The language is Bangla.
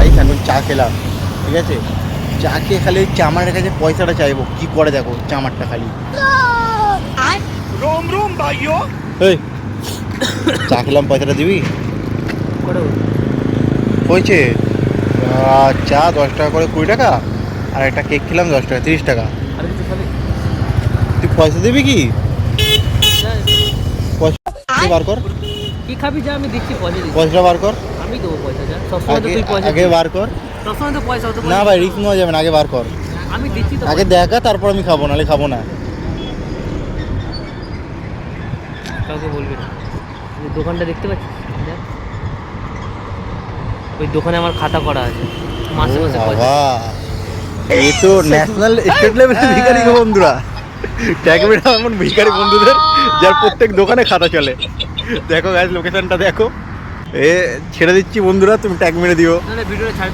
গাইস এখন চা খেলাম, ঠিক আছে? চা খেয়ে খালি চামারের কাছে পয়সাটা চাইবো, কি করে দেখো চামারটা খালি। रोम रोम भाइयों। এই চা খেলাম, পয়সাটা দিবি? হয়েছে চা 10 টাকা করে, 20 টাকা, আর একটা কেক খেলাম 10 টাকা, 30 টাকা। তুই পয়সা দিবি কি? পয়সা বার কর। কি খাবি যা, আমি দিচ্ছি পয়সা দিচ্ছি। পয়সাটা বার কর। আমি দেবো পয়সা যা, সবসময় তো তুই পয়সা আগে বার কর। সবসময় তো পয়সা হতো। না ভাই, রিস্ক নেওয়া যাবে না, আগে বার কর। আমি দিচ্ছি তো আগে দেখা, তারপর আমি খাবো, নাহলে খাবো না। কাউকে বলবি না। ওই দোকানটা দেখতে পাচ্ছিস? দেখ, ওই দোকানে আমার খাতা করা আছে, মাসে মাসে পয়সা। বাবা, এই তো ন্যাশনাল স্টেট লেভেলের ভিখারি গো বন্ধুরা। ট্যাগ মেরা এমন ভিখারি বন্ধুদের যার প্রত্যেক দোকানে খাতা চলে। দেখো গাইস, লোকেশনটা দেখো। এ ছেড়ে দিচ্ছি বন্ধুরা, তুমি ট্যাগ মেরে দিও। না ভিডিওটা ছাড়।